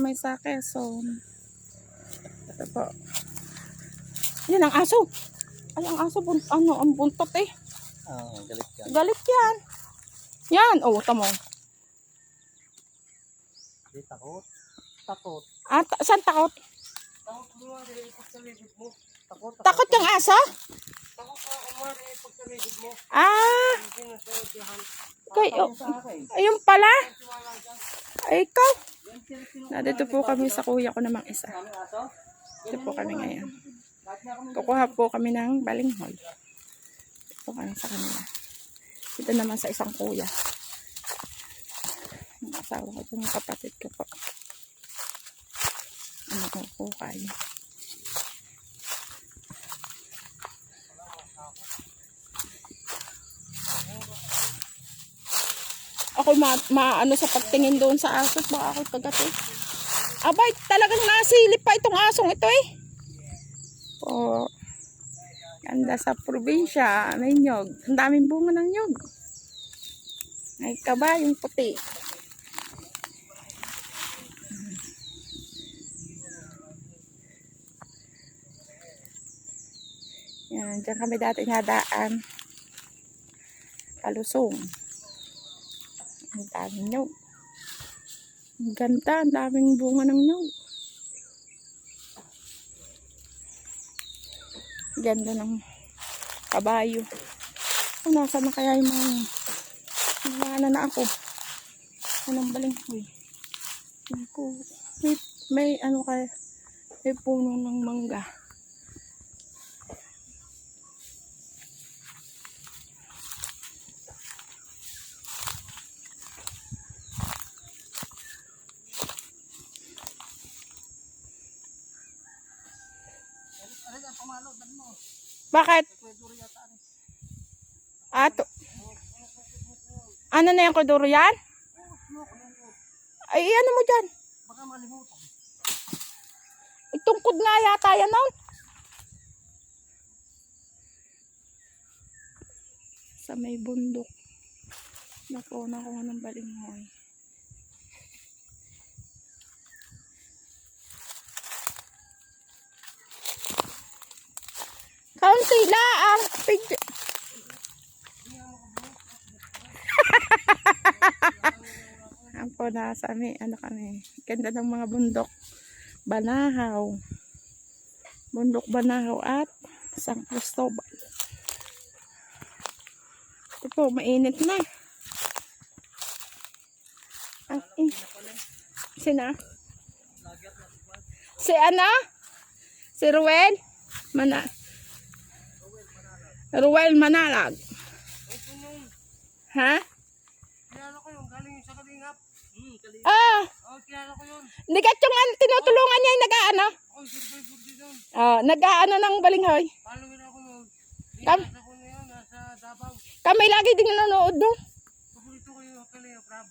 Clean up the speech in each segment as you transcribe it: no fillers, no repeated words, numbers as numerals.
kami sa Quezon. Ito po. Yan ang aso. Ay, ang aso, ang buntot eh. Galit yan. Galit yan. Yan, oh, tamo. Hindi, takot. Takot. Saan takot? Takot mo nga rin pag sa ligid mo. Takot yung aso? Takot ka nga rin pag sa ligid mo. Hindi na sa dihan. Okay, ayun pala. Ay, ikaw. Nandito po kami sa kuya ko namang isa. Ito po kami ngayon. Kukuha po kami ng balinghoy. Ito po kami sa kanila. Ito naman sa isang kuya. Ang asawa ko, yung kapatid ko po. Ano kong kukay. Ako maano sa pagtingin doon sa aso, baka ako kagati. Abay, talagang nasilip pa itong asong ito eh. Po. Ganda sa probinsya, may nyog. Ang daming bunga ng nyog. May kabayong puti. Yan, dyan kami dati nadaan. Kalusong. Ang daming nyog. Ang ganda, ang daming bunga ng nyog. Ganda ng kabayo. Nasaan na kaya yung mga na ako? Anong balinghoy? May ano kaya? May puno ng mangga. Bakit? Ano na yung kuduro yan? Ay, ano mo dyan? Baka malimutan. Itungkod nga yata yan nun. Sa may bundok. Nakuna ko ng balinghoy. Kaunti lang. Ang po nasa amin, ano kami. Ganda ng mga bundok. Banahaw. Bundok Banahaw at San Cristobal. Ito po, mainit na. Sina? Si Ana? Si Ruel? Ruel Manalag. Ha? Kilala ko yung galing sa Kalingap. Kilala ko yun. Ligat yung tinutulungan niya yung nag-aano. Survivor din yun. Nag-aano ng balinghoy. Followin ako yun. Nasa ko na yun, nasa Davao. Kami lagi din nanonood no? Paborito ko yung Kalingap Rab.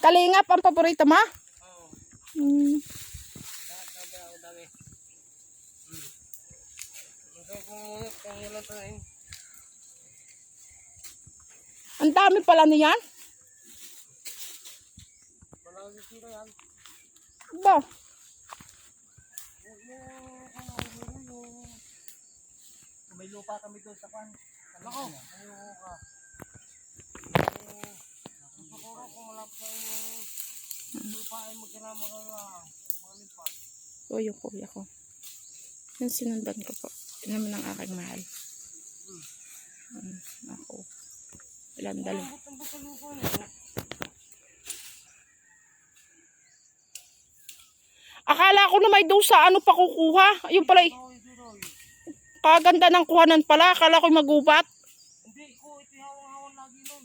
Kalingap ang paborito mo? Oo. Sabi ako dami. Kung wala tayo. Ang dami pala niyan. Malaki sila yan. Ba? May lupa kami doon sa pan. Ako, ayoko ka. Siguro kung malapit na yung lupa ay magkarama ka na mga lipat. O yung kuya ko. Yung sinundan ko po. Yun naman ang aking mahal. Ako. Ilan dalo. Akala ko na may doon sa ano pa kukuha. Yung pala kaganda ng kuhanan pala. Akala ko magubat. Hindi ko, ito hawang-hawang lagi nun.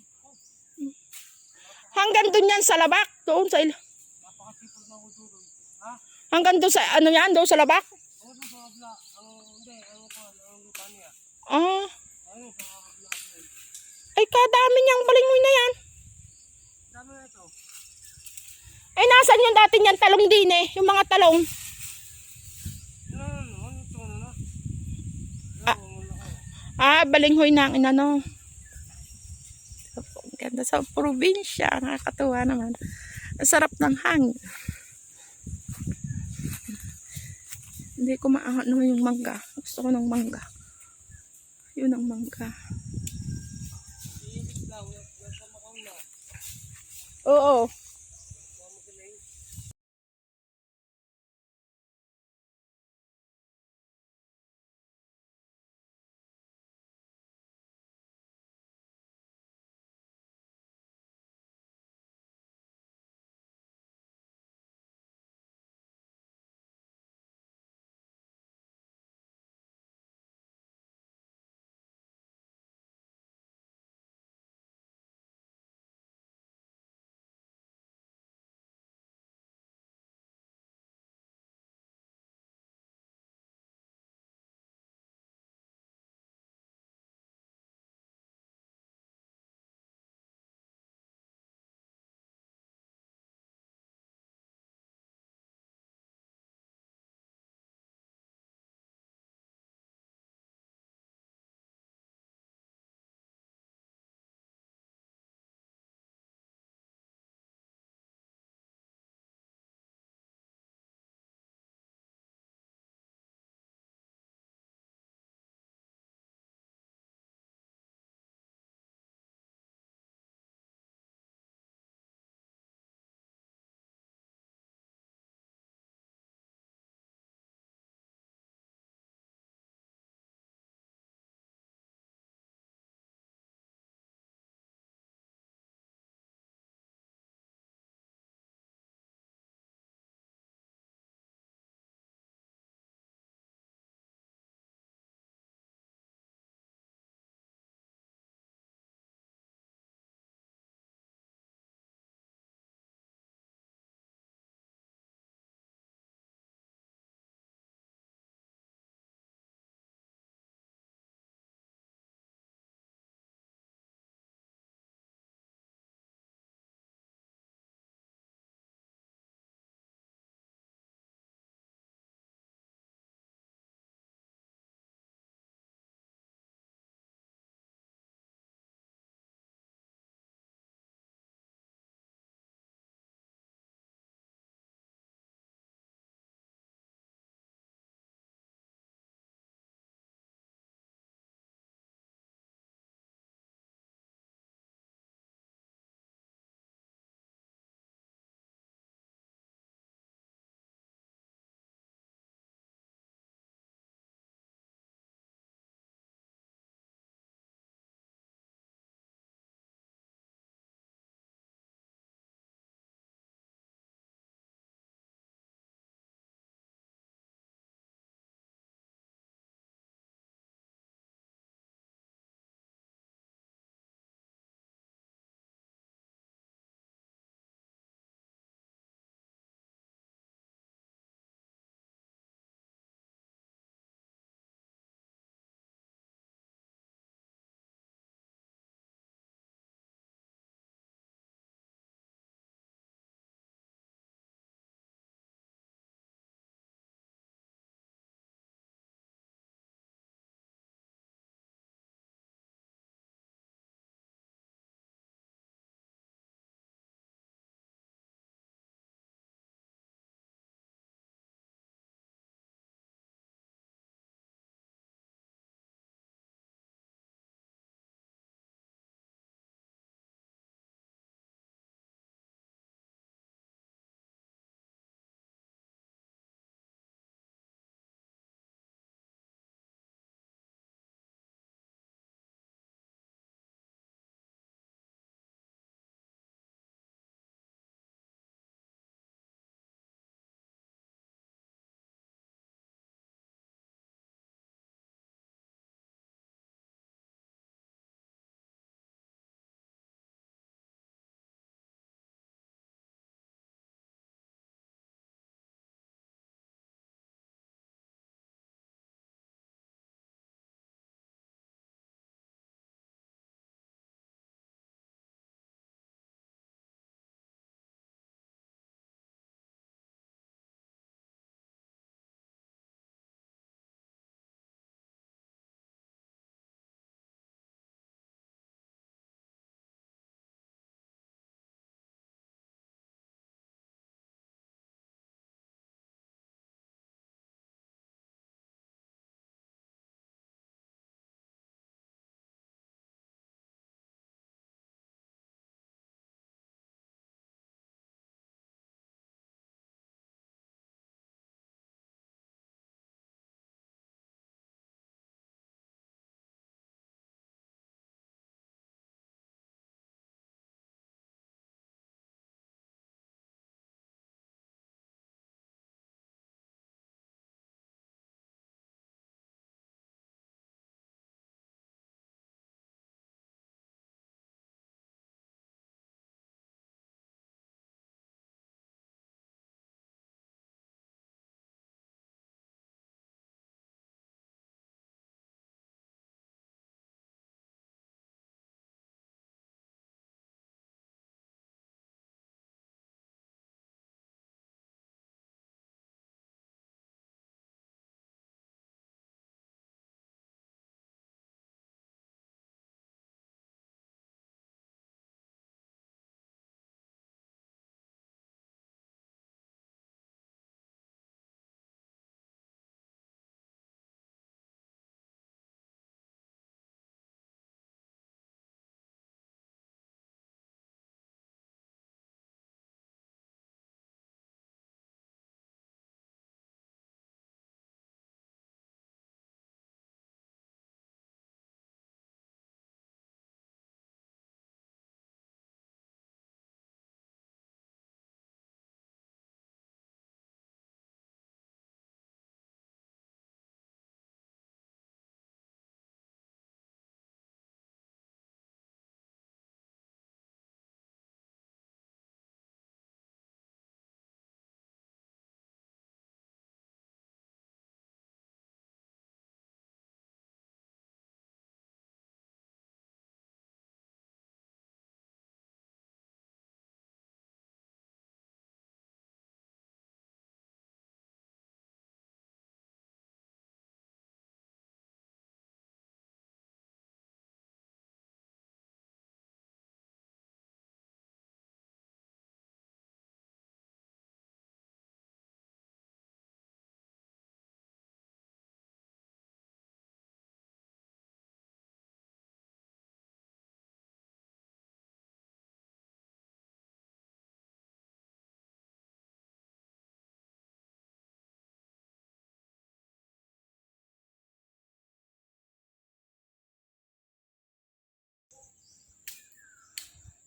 Hanggang doon yan sa labak. Doon sa Napakasipag na uduro. Ha? hanggang doon sa ano yan. Doon sa labak. Oo, doon sa kabla. Hindi, ang lupa niya. Ayun, sa kabla. Ay, kadami niyang balinghoy na yan. Dami na ito. Ay, nasan yung dati niyan talong din eh. Yung mga talong. Balinghoy na ang inano. Ganda sa probinsya. Nakakatuwa naman. Ang sarap ng hangin. Hindi ko maano yung mangga. Gusto ko ng mangga. Yun ang mangga. Iibig lang, nasa makaw na. Oo.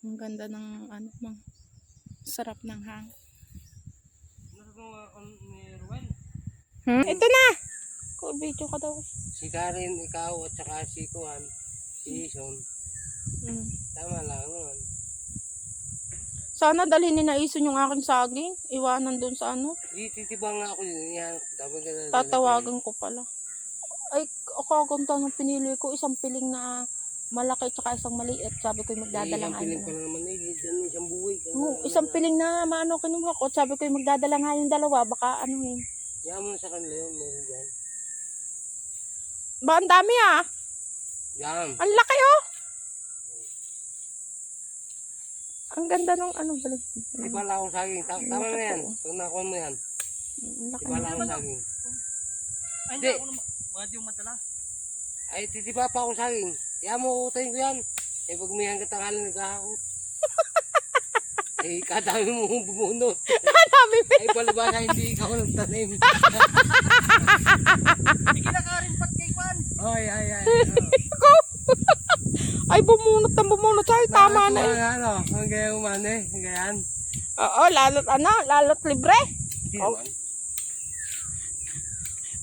Ang ganda ng ano, sarap ng hang. Nagagawa ko ni Ruel. Ito na! Video ka daw. Si Karen, ikaw, at saka si Kuan, si Ison. Tama lang naman. Sana dalhin ni Naison yung aking saging. Iwanan doon sa ano. Titibang nga ako din. Yan. Tatawagan ko pala. Ay, kaganda ng pinili ko. Isang piling na malaki tsaka isang maliit. Sabi ko yung magdadala nga Isang piling yun. pa naman eh. Diyan isang buhay. Isang piling na maano kinuha ko. Sabi ko yung magdadala nga yung dalawa. Baka ano yun. Yan mo sa kanila yun. Meron dyan. Ba, ang dami ah. Yan. Ang laki oh. Ang ganda ng ano balik. Di pala akong saging. Tama na yan. Pag nakuha mo yan. Di pala akong saging. Ay, hindi ako naman. Bakit yung matala? Ay, titipa pa akong saging. Yan mo, utayin ko yan. Eh, pag may hanggat tanghali, naghahakot. Eh, kadami mo bumunot. Dami pa. Ay, palabasa, hindi ikaw nagtanim. Hindi kinakarin pat kay Kwan. Ay. Ay, bumunot. Ay, tama na eh. Ano, ang gaya umano eh. Ang gayaan. Oo, lalot libre. Hindi naman.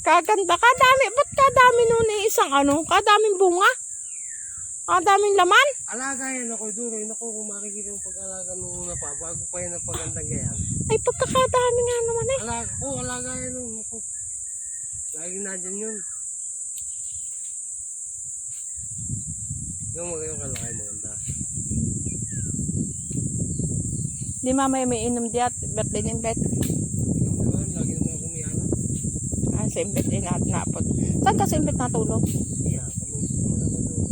Kaganda, kadami. Ba't kadami nun eh? Isang ano, kadaming bunga. Kadaming laman. Alagayan ako, duro. Naku, kung makikita yung pag-alaga nung una pa, bago pa yun ang pagandang gayaan. Ay, pagkakadami nga naman eh. Alagayan nung. Naku. Lagi na dyan yun. Yung mga yung kalakay maganda. Di mamaya may inom diat. Birthday ni Bet. Yung naman, lagi naman ako kumiyala. Si Imbet din napot. Saan ka si Imbet natulog? Iya, kami naman doon.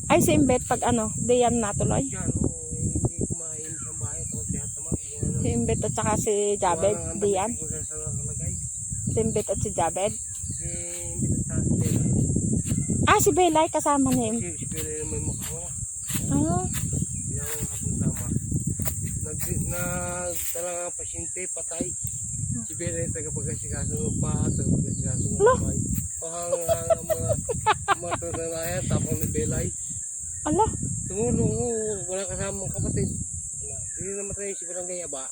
Ay, si Imbet pag ano, diyan natuloy. Yan, hindi kumain sa bahay. Tapos diyan naman. Si Imbet at saka si Jabed, diyan. Si Imbet at si Jabed. Si Belay kasama ni Imbet. Si Belay may mukha. Ah, Yung hapon sama. Talaga pasyente, patay. Si Belay tagapagkasikaso ng pa, tagapagkasikaso ng bahay. Pahang mga tunanayan, tapos ni Belay. ala. Tumulong, wala kasamang kapatid. Hindi naman tayo si Barangay Aba.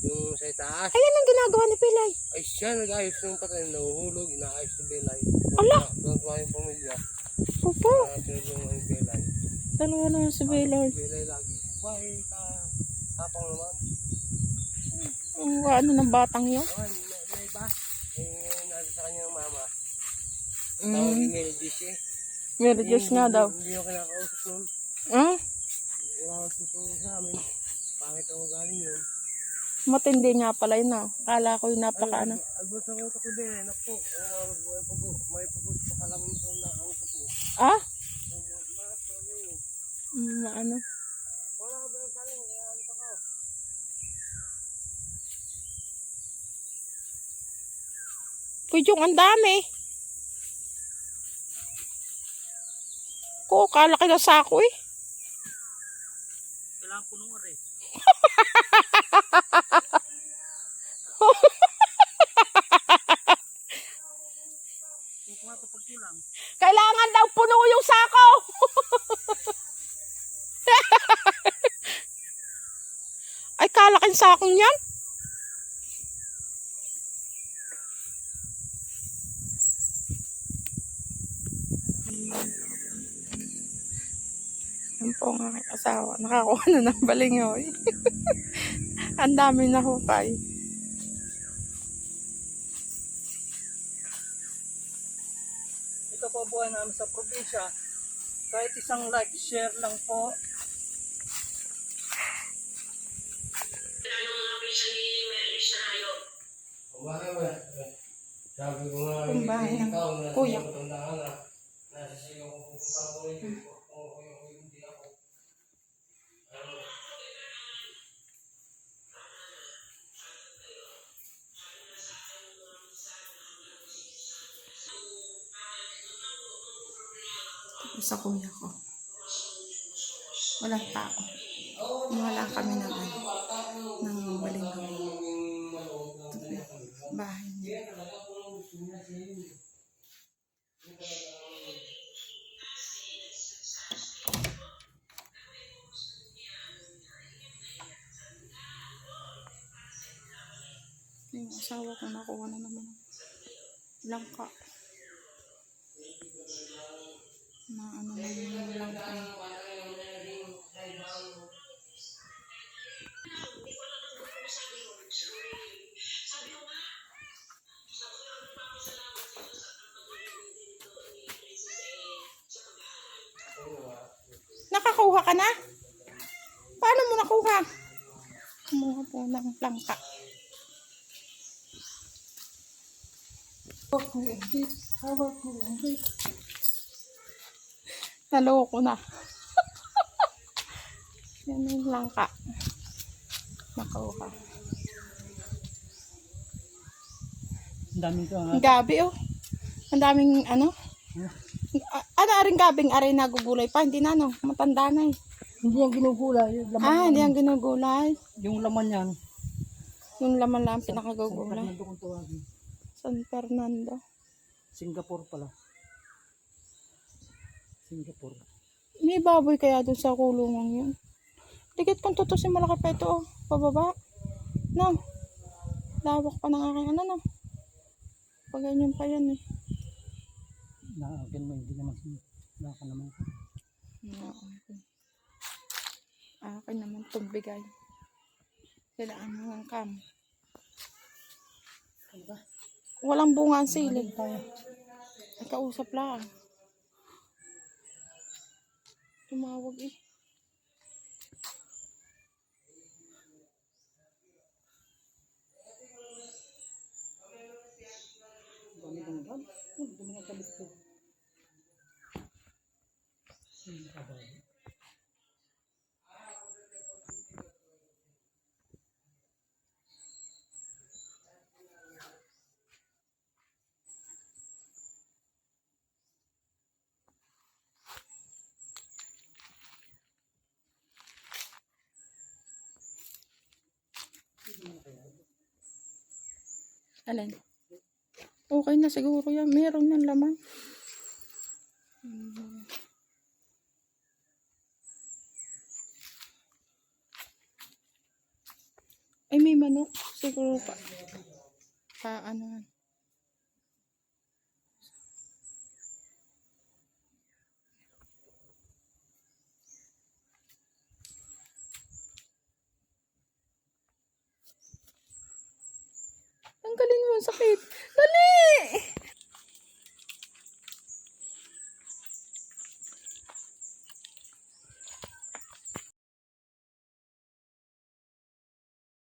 Yung sa itaas. Ayan ang ginagawa ni Belay. Ay siya, nag-ayos ng patay, nahuhulog, inaayos ng Belay. Ala! Tuwan-tuwa yung pamilya. Opo. Tulong ang Belay. Dalawa naman si Belay. Belay lagi. Bahay ka, tapang naman. Ang ano ng batang yun. May iba. Nasa sa kanyang mama. Tawag ni Melodies eh. Meron Diyos nga daw. Hindi ako kinakausap nun. Wala akong tutulong sa amin. Pangit ang ugali yun. Matindi nga pala yun ah. Kala ko yung napaka ano. Albos ang utak ko din eh. Naku, may pagod pa kalamin mo sa nakausap mo. Ah? Bakit pa yun? Ano? Wala ka ba yung saling? Ano pa ko? Pwede yung ang dami. Ko, kalaki na sako eh. Kailangan puno nga rin. Kung nga ito pagkulang. Kailangan daw puno yung sako. Ay, kalaking sakong yan. Yan po ang aking asawa. Nakakuha na ng balingoy. Ang dami na hukay. Ito po buhay namin sa probinsya. Kahit isang like, share lang po. Kumain mo. Sabi ko nga, Kumbahan ng ikaw na kuya. matandaan na. Nasa siya ko pupunta ko rin. Hindi ako. Sa kuya ko. Walang tao. Wala kami ng ano. Ng balingoy. Bahay niya. kung nakuha na naman ang langka. Na ano na yung langka. Nakakuha ka na? Paano mo nakuha? Kumuha po ng langka. Naloko na. Yan yung langka. Nakuha. Ang daming ka. Ang gabi oh. Ang daming ano? Ano aring gabing aray nagugulay pa? Hindi na no. Matanda na eh. Hindi yan ginugulay. Yung laman, Hindi ang ginugulay. yung laman yan. Yung laman lang San pinakagugulay. Fernando kung tawagin. San Fernando. Singapore pala. Singapore. May baboy kaya dun sa kulungan yun. Dikit kung tutusin malaki pa ito oh. Pababa. No. Lawak pa ng aking ano no. Pag ganyan pa yan eh. Naakin mo, hindi naman. Naka naman. Okay. Akin naman itong bigay. Sila ang kam. Walang bunga ang sili. Ay, kausap lang. Tumawag eh. Dami ng dam. Dami ng talit ko. Alin? Okay na siguro yan. Meron yan laman. Ay, may manok. Siguro pa. Ano.